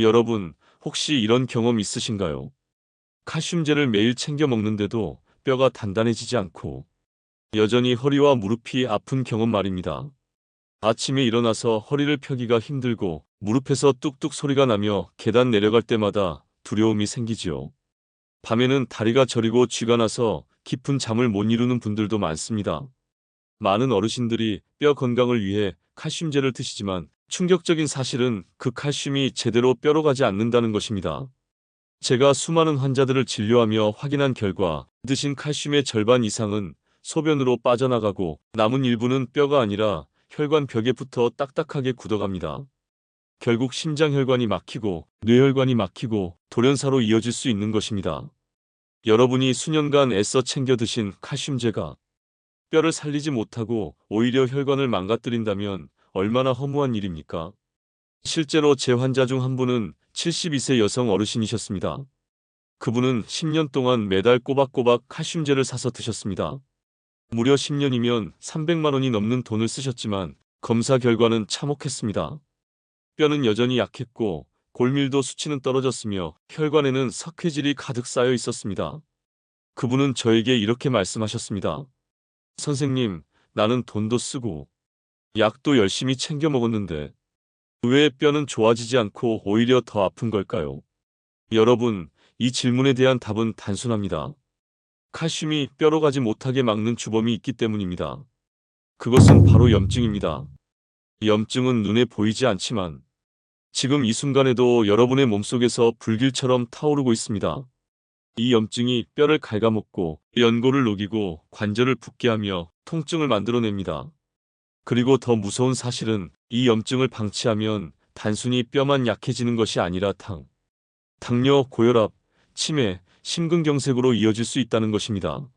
여러분, 혹시 이런 경험 있으신가요? 칼슘제를 매일 챙겨 먹는데도 뼈가 단단해지지 않고 여전히 허리와 무릎이 아픈 경험 말입니다. 아침에 일어나서 허리를 펴기가 힘들고 무릎에서 뚝뚝 소리가 나며 계단 내려갈 때마다 두려움이 생기지요. 밤에는 다리가 저리고 쥐가 나서 깊은 잠을 못 이루는 분들도 많습니다. 많은 어르신들이 뼈 건강을 위해 칼슘제를 드시지만 충격적인 사실은 그 칼슘이 제대로 뼈로 가지 않는다는 것입니다. 제가 수많은 환자들을 진료하며 확인한 결과 드신 칼슘의 절반 이상은 소변으로 빠져나가고 남은 일부는 뼈가 아니라 혈관 벽에 붙어 딱딱하게 굳어갑니다. 결국 심장혈관이 막히고 뇌혈관이 막히고 돌연사로 이어질 수 있는 것입니다. 여러분이 수년간 애써 챙겨 드신 칼슘제가 뼈를 살리지 못하고 오히려 혈관을 망가뜨린다면 얼마나 허무한 일입니까? 실제로 제 환자 중 한 분은 72세 여성 어르신이셨습니다. 그분은 10년 동안 매달 꼬박꼬박 칼슘제를 사서 드셨습니다. 무려 10년이면 300만 원이 넘는 돈을 쓰셨지만 검사 결과는 참혹했습니다. 뼈는 여전히 약했고 골밀도 수치는 떨어졌으며 혈관에는 석회질이 가득 쌓여 있었습니다. 그분은 저에게 이렇게 말씀하셨습니다. 선생님, 나는 돈도 쓰고 약도 열심히 챙겨 먹었는데 왜 뼈는 좋아지지 않고 오히려 더 아픈 걸까요? 여러분, 이 질문에 대한 답은 단순합니다. 칼슘이 뼈로 가지 못하게 막는 주범이 있기 때문입니다. 그것은 바로 염증입니다. 염증은 눈에 보이지 않지만 지금 이 순간에도 여러분의 몸속에서 불길처럼 타오르고 있습니다. 이 염증이 뼈를 갉아먹고 연골을 녹이고 관절을 붓게 하며 통증을 만들어냅니다. 그리고 더 무서운 사실은 이 염증을 방치하면 단순히 뼈만 약해지는 것이 아니라 당뇨, 고혈압, 치매, 심근경색으로 이어질 수 있다는 것입니다.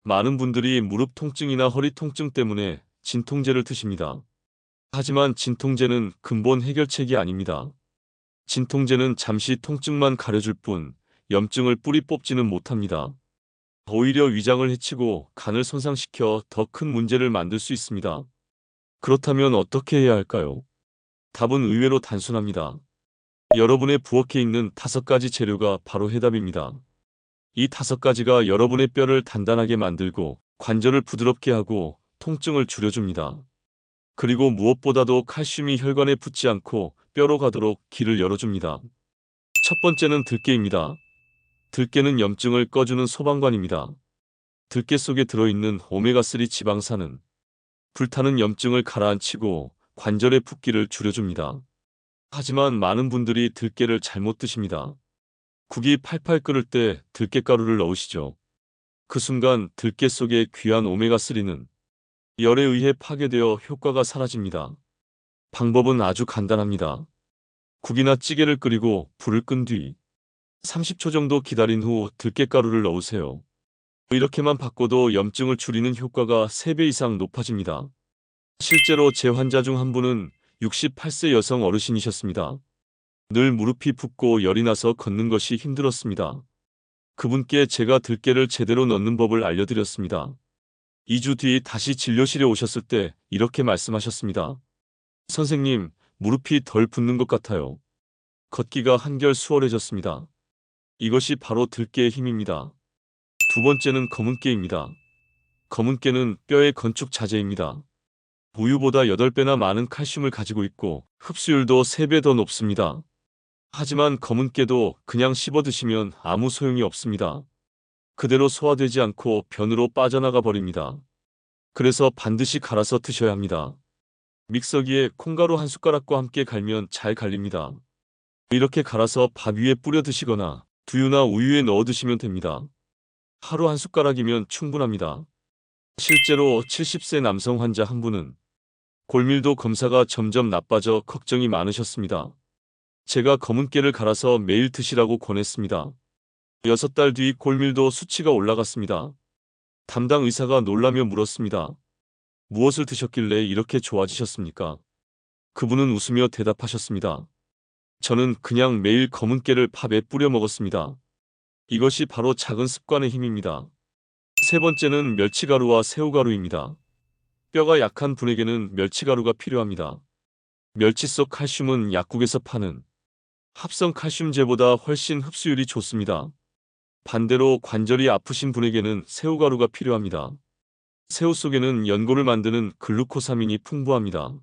많은 분들이 무릎 통증이나 허리 통증 때문에 진통제를 드십니다. 하지만 진통제는 근본 해결책이 아닙니다. 진통제는 잠시 통증만 가려줄 뿐 염증을 뿌리 뽑지는 못합니다. 오히려 위장을 해치고 간을 손상시켜 더 큰 문제를 만들 수 있습니다. 그렇다면 어떻게 해야 할까요? 답은 의외로 단순합니다. 여러분의 부엌에 있는 5가지 재료가 바로 해답입니다. 이 5가지가 여러분의 뼈를 단단하게 만들고 관절을 부드럽게 하고 통증을 줄여줍니다. 그리고 무엇보다도 칼슘이 혈관에 붙지 않고 뼈로 가도록 길을 열어줍니다. 첫 번째는 들깨입니다. 들깨는 염증을 꺼주는 소방관입니다. 들깨 속에 들어있는 오메가3 지방산은 불타는 염증을 가라앉히고 관절의 붓기를 줄여줍니다. 하지만 많은 분들이 들깨를 잘못 드십니다. 국이 팔팔 끓을 때 들깨가루를 넣으시죠. 그 순간 들깨 속의 귀한 오메가3는 열에 의해 파괴되어 효과가 사라집니다. 방법은 아주 간단합니다. 국이나 찌개를 끓이고 불을 끈 뒤 30초 정도 기다린 후 들깨가루를 넣으세요. 이렇게만 바꿔도 염증을 줄이는 효과가 3배 이상 높아집니다. 실제로 제 환자 중 한 분은 68세 여성 어르신이셨습니다. 늘 무릎이 붓고 열이 나서 걷는 것이 힘들었습니다. 그분께 제가 들깨를 제대로 넣는 법을 알려드렸습니다. 2주 뒤 다시 진료실에 오셨을 때 이렇게 말씀하셨습니다. 선생님, 무릎이 덜 붓는 것 같아요. 걷기가 한결 수월해졌습니다. 이것이 바로 들깨의 힘입니다. 두 번째는 검은깨입니다. 검은깨는 뼈의 건축 자재입니다. 우유보다 8배나 많은 칼슘을 가지고 있고 흡수율도 3배 더 높습니다. 하지만 검은깨도 그냥 씹어 드시면 아무 소용이 없습니다. 그대로 소화되지 않고 변으로 빠져나가 버립니다. 그래서 반드시 갈아서 드셔야 합니다. 믹서기에 콩가루 한 숟가락과 함께 갈면 잘 갈립니다. 이렇게 갈아서 밥 위에 뿌려 드시거나 두유나 우유에 넣어 드시면 됩니다. 하루 한 숟가락이면 충분합니다. 실제로 70세 남성 환자 한 분은 골밀도 검사가 점점 나빠져 걱정이 많으셨습니다. 제가 검은깨를 갈아서 매일 드시라고 권했습니다. 6달 뒤 골밀도 수치가 올라갔습니다. 담당 의사가 놀라며 물었습니다. 무엇을 드셨길래 이렇게 좋아지셨습니까? 그분은 웃으며 대답하셨습니다. 저는 그냥 매일 검은깨를 밥에 뿌려 먹었습니다. 이것이 바로 작은 습관의 힘입니다. 세 번째는 멸치가루와 새우가루입니다. 뼈가 약한 분에게는 멸치가루가 필요합니다. 멸치 속 칼슘은 약국에서 파는 합성 칼슘제보다 훨씬 흡수율이 좋습니다. 반대로 관절이 아프신 분에게는 새우가루가 필요합니다. 새우 속에는 연고를 만드는 글루코사민이 풍부합니다.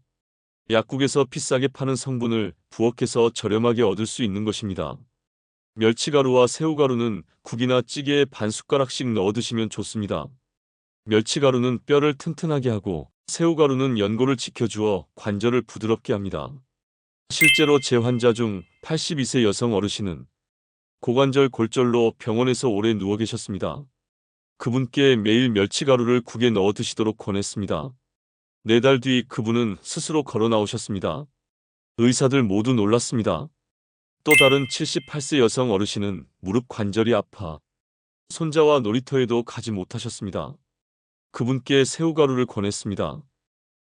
약국에서 비싸게 파는 성분을 부엌에서 저렴하게 얻을 수 있는 것입니다. 멸치가루와 새우가루는 국이나 찌개에 반 숟가락씩 넣어 드시면 좋습니다. 멸치가루는 뼈를 튼튼하게 하고 새우가루는 연골을 지켜주어 관절을 부드럽게 합니다. 실제로 제 환자 중 82세 여성 어르신은 고관절 골절로 병원에서 오래 누워 계셨습니다. 그분께 매일 멸치가루를 국에 넣어 드시도록 권했습니다. 4달 뒤 그분은 스스로 걸어 나오셨습니다. 의사들 모두 놀랐습니다. 또 다른 78세 여성 어르신은 무릎 관절이 아파 손자와 놀이터에도 가지 못하셨습니다. 그분께 새우가루를 권했습니다.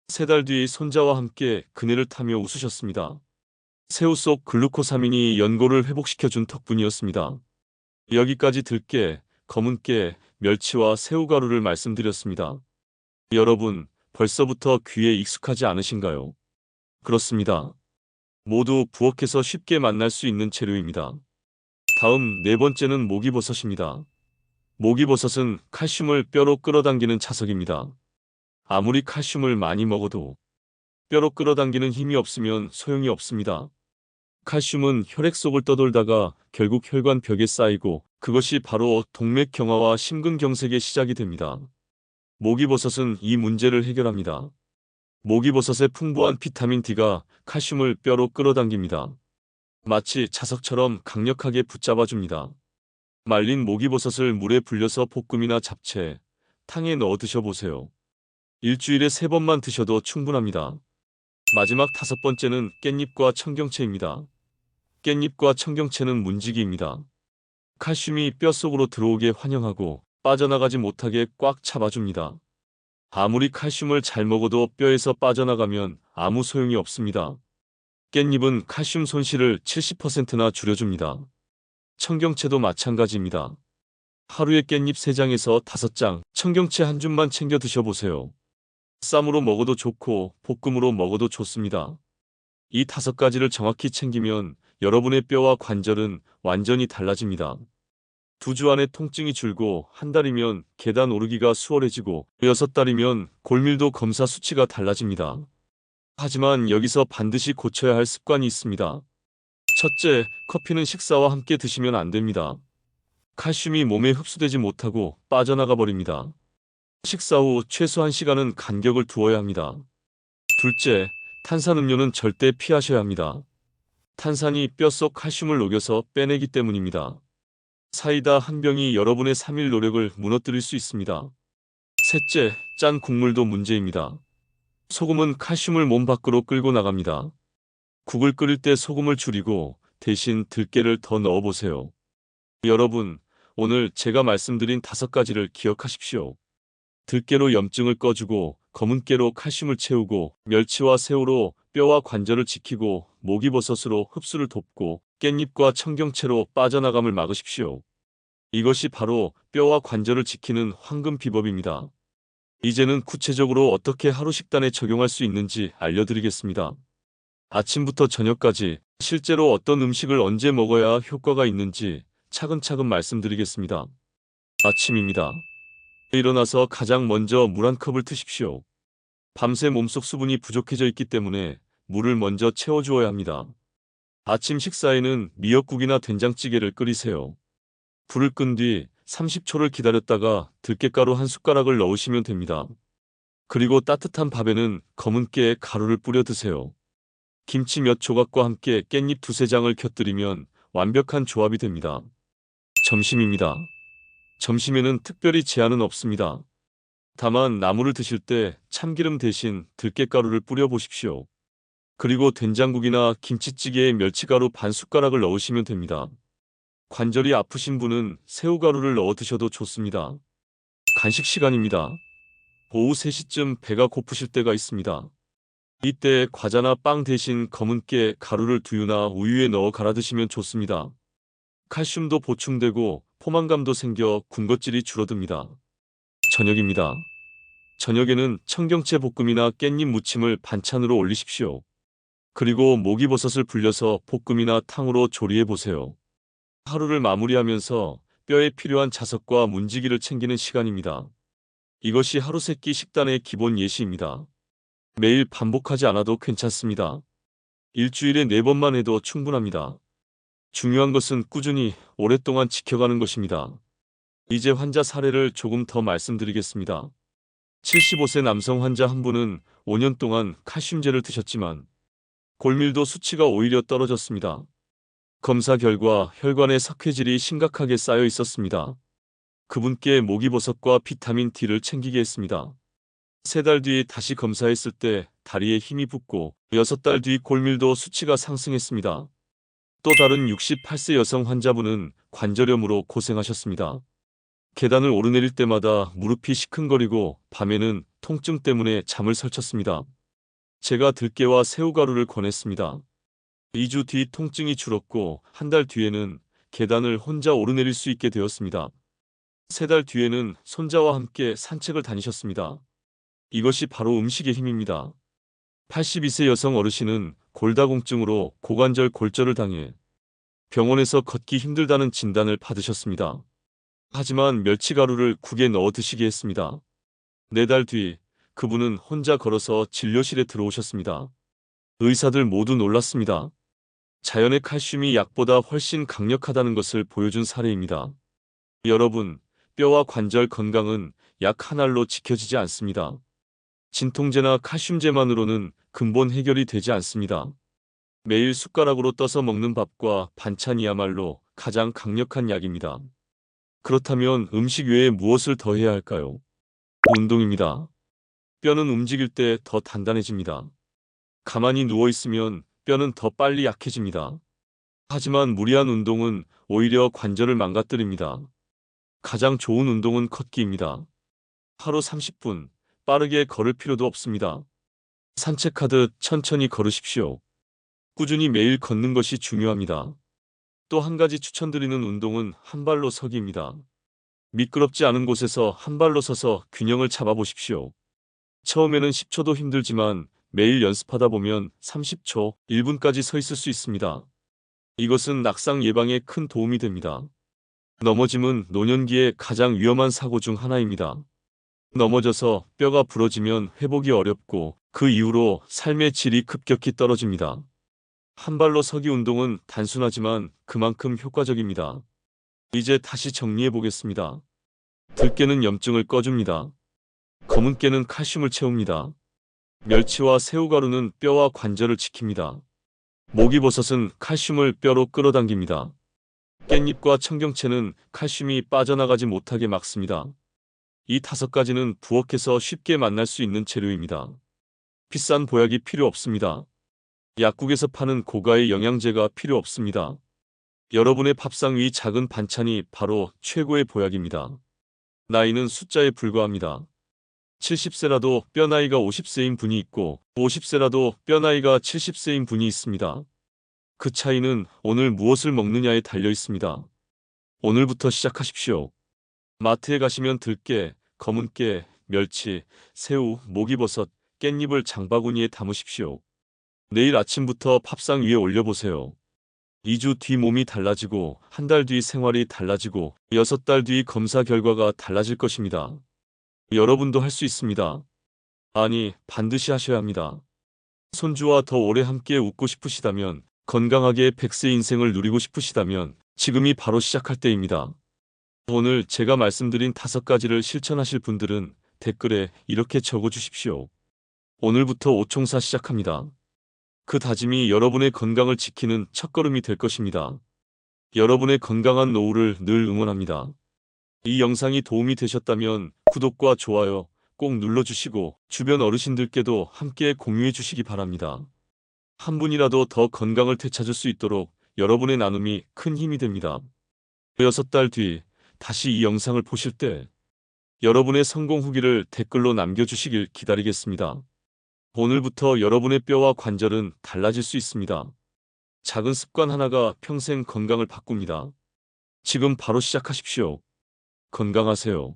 3달 뒤 손자와 함께 그네를 타며 웃으셨습니다. 새우 속 글루코사민이 연골을 회복시켜준 덕분이었습니다. 여기까지 들깨, 검은깨, 멸치와 새우가루를 말씀드렸습니다. 여러분, 벌써부터 귀에 익숙하지 않으신가요? 그렇습니다. 모두 부엌에서 쉽게 만날 수 있는 재료입니다. 다음 4번째는 목이버섯입니다. 목이버섯은 칼슘을 뼈로 끌어당기는 자석입니다. 아무리 칼슘을 많이 먹어도 뼈로 끌어당기는 힘이 없으면 소용이 없습니다. 칼슘은 혈액 속을 떠돌다가 결국 혈관 벽에 쌓이고 그것이 바로 동맥경화와 심근경색의 시작이 됩니다. 목이버섯은 이 문제를 해결합니다. 목이버섯의 풍부한 비타민 D가 칼슘을 뼈로 끌어당깁니다. 마치 자석처럼 강력하게 붙잡아줍니다. 말린 목이버섯을 물에 불려서 볶음이나 잡채, 탕에 넣어 드셔보세요. 일주일에 3번만 드셔도 충분합니다. 마지막 5번째는 깻잎과 청경채입니다. 깻잎과 청경채는 문지기입니다. 칼슘이 뼈 속으로 들어오게 환영하고 빠져나가지 못하게 꽉 잡아줍니다. 아무리 칼슘을 잘 먹어도 뼈에서 빠져나가면 아무 소용이 없습니다. 깻잎은 칼슘 손실을 70%나 줄여줍니다. 청경채도 마찬가지입니다. 하루에 깻잎 3장에서 5장, 청경채 1줌만 챙겨 드셔보세요. 쌈으로 먹어도 좋고 볶음으로 먹어도 좋습니다. 이 5가지를 정확히 챙기면 여러분의 뼈와 관절은 완전히 달라집니다. 2주 안에 통증이 줄고 1달이면 계단 오르기가 수월해지고 6달이면 골밀도 검사 수치가 달라집니다. 하지만 여기서 반드시 고쳐야 할 습관이 있습니다. 첫째, 커피는 식사와 함께 드시면 안 됩니다. 칼슘이 몸에 흡수되지 못하고 빠져나가 버립니다. 식사 후 최소 1시간은 간격을 두어야 합니다. 둘째, 탄산음료는 절대 피하셔야 합니다. 탄산이 뼈 속 칼슘을 녹여서 빼내기 때문입니다. 사이다 한 병이 여러분의 3일 노력을 무너뜨릴 수 있습니다. 셋째, 짠 국물도 문제입니다. 소금은 칼슘을 몸 밖으로 끌고 나갑니다. 국을 끓일 때 소금을 줄이고 대신 들깨를 더 넣어보세요. 여러분, 오늘 제가 말씀드린 5가지를 기억하십시오. 들깨로 염증을 꺼주고 검은깨로 칼슘을 채우고 멸치와 새우로 뼈와 관절을 지키고 목이버섯으로 흡수를 돕고 깻잎과 청경채로 빠져나감을 막으십시오. 이것이 바로 뼈와 관절을 지키는 황금 비법입니다. 이제는 구체적으로 어떻게 하루 식단에 적용할 수 있는지 알려드리겠습니다. 아침부터 저녁까지 실제로 어떤 음식을 언제 먹어야 효과가 있는지 차근차근 말씀드리겠습니다. 아침입니다. 일어나서 가장 먼저 물 1컵을 드십시오. 밤새 몸속 수분이 부족해져 있기 때문에 물을 먼저 채워주어야 합니다. 아침 식사에는 미역국이나 된장찌개를 끓이세요. 불을 끈 뒤 30초를 기다렸다가 들깨가루 1숟가락을 넣으시면 됩니다. 그리고 따뜻한 밥에는 검은깨에 가루를 뿌려 드세요. 김치 몇 조각과 함께 깻잎 2~3장을 곁들이면 완벽한 조합이 됩니다. 점심입니다. 점심에는 특별히 제한은 없습니다. 다만 나물을 드실 때 참기름 대신 들깨가루를 뿌려 보십시오. 그리고 된장국이나 김치찌개에 멸치가루 반 숟가락을 넣으시면 됩니다. 관절이 아프신 분은 새우가루를 넣어 드셔도 좋습니다. 간식 시간입니다. 오후 3시쯤 배가 고프실 때가 있습니다. 이때 과자나 빵 대신 검은깨 가루를 두유나 우유에 넣어 갈아 드시면 좋습니다. 칼슘도 보충되고 포만감도 생겨 군것질이 줄어듭니다. 저녁입니다. 저녁에는 청경채 볶음이나 깻잎 무침을 반찬으로 올리십시오. 그리고 목이버섯을 불려서 볶음이나 탕으로 조리해 보세요. 하루를 마무리하면서 뼈에 필요한 자석과 문지기를 챙기는 시간입니다. 이것이 하루 세끼 식단의 기본 예시입니다. 매일 반복하지 않아도 괜찮습니다. 일주일에 4번만 해도 충분합니다. 중요한 것은 꾸준히 오랫동안 지켜가는 것입니다. 이제 환자 사례를 조금 더 말씀드리겠습니다. 75세 남성 환자 한 분은 5년 동안 칼슘제를 드셨지만 골밀도 수치가 오히려 떨어졌습니다. 검사 결과 혈관에 석회질이 심각하게 쌓여 있었습니다. 그분께 목이버섯과 비타민 D를 챙기게 했습니다. 3달 뒤 다시 검사했을 때 다리에 힘이 붙고 6달 뒤 골밀도 수치가 상승했습니다. 또 다른 68세 여성 환자분은 관절염으로 고생하셨습니다. 계단을 오르내릴 때마다 무릎이 시큰거리고 밤에는 통증 때문에 잠을 설쳤습니다. 제가 들깨와 새우가루를 권했습니다. 2주 뒤 통증이 줄었고 한 달 뒤에는 계단을 혼자 오르내릴 수 있게 되었습니다. 3달 뒤에는 손자와 함께 산책을 다니셨습니다. 이것이 바로 음식의 힘입니다. 82세 여성 어르신은 골다공증으로 고관절 골절을 당해 병원에서 걷기 힘들다는 진단을 받으셨습니다. 하지만 멸치가루를 국에 넣어 드시게 했습니다. 4달 뒤 그분은 혼자 걸어서 진료실에 들어오셨습니다. 의사들 모두 놀랐습니다. 자연의 칼슘이 약보다 훨씬 강력하다는 것을 보여준 사례입니다. 여러분, 뼈와 관절 건강은 약 한 알로 지켜지지 않습니다. 진통제나 칼슘제만으로는 근본 해결이 되지 않습니다. 매일 숟가락으로 떠서 먹는 밥과 반찬이야말로 가장 강력한 약입니다. 그렇다면 음식 외에 무엇을 더 해야 할까요? 운동입니다. 뼈는 움직일 때 더 단단해집니다. 가만히 누워있으면 뼈는 더 빨리 약해집니다. 하지만 무리한 운동은 오히려 관절을 망가뜨립니다. 가장 좋은 운동은 걷기입니다. 하루 30분, 빠르게 걸을 필요도 없습니다. 산책하듯 천천히 걸으십시오. 꾸준히 매일 걷는 것이 중요합니다. 또 한 가지 추천드리는 운동은 한 발로 서기입니다. 미끄럽지 않은 곳에서 한 발로 서서 균형을 잡아보십시오. 처음에는 10초도 힘들지만 매일 연습하다 보면 30초, 1분까지 서 있을 수 있습니다. 이것은 낙상 예방에 큰 도움이 됩니다. 넘어짐은 노년기의 가장 위험한 사고 중 하나입니다. 넘어져서 뼈가 부러지면 회복이 어렵고 그 이후로 삶의 질이 급격히 떨어집니다. 한 발로 서기 운동은 단순하지만 그만큼 효과적입니다. 이제 다시 정리해 보겠습니다. 들깨는 염증을 꺼줍니다. 검은깨는 칼슘을 채웁니다. 멸치와 새우가루는 뼈와 관절을 지킵니다. 목이버섯은 칼슘을 뼈로 끌어당깁니다. 깻잎과 청경채는 칼슘이 빠져나가지 못하게 막습니다. 이 5가지는 부엌에서 쉽게 만날 수 있는 재료입니다. 비싼 보약이 필요 없습니다. 약국에서 파는 고가의 영양제가 필요 없습니다. 여러분의 밥상 위 작은 반찬이 바로 최고의 보약입니다. 나이는 숫자에 불과합니다. 70세라도 뼈나이가 50세인 분이 있고 50세라도 뼈나이가 70세인 분이 있습니다. 그 차이는 오늘 무엇을 먹느냐에 달려 있습니다. 오늘부터 시작하십시오. 마트에 가시면 들깨, 검은깨, 멸치, 새우, 목이버섯, 깻잎을 장바구니에 담으십시오. 내일 아침부터 밥상 위에 올려보세요. 2주 뒤 몸이 달라지고 한 달 뒤 생활이 달라지고 6달 뒤 검사 결과가 달라질 것입니다. 여러분도 할 수 있습니다. 아니, 반드시 하셔야 합니다. 손주와 더 오래 함께 웃고 싶으시다면, 건강하게 100세 인생을 누리고 싶으시다면 지금이 바로 시작할 때입니다. 오늘 제가 말씀드린 5가지를 실천하실 분들은 댓글에 이렇게 적어주십시오. 오늘부터 오총사 시작합니다. 그 다짐이 여러분의 건강을 지키는 첫걸음이 될 것입니다. 여러분의 건강한 노후를 늘 응원합니다. 이 영상이 도움이 되셨다면 구독과 좋아요 꼭 눌러주시고 주변 어르신들께도 함께 공유해 주시기 바랍니다. 한 분이라도 더 건강을 되찾을 수 있도록 여러분의 나눔이 큰 힘이 됩니다. 6달 뒤 다시 이 영상을 보실 때 여러분의 성공 후기를 댓글로 남겨주시길 기다리겠습니다. 오늘부터 여러분의 뼈와 관절은 달라질 수 있습니다. 작은 습관 하나가 평생 건강을 바꿉니다. 지금 바로 시작하십시오. 건강하세요.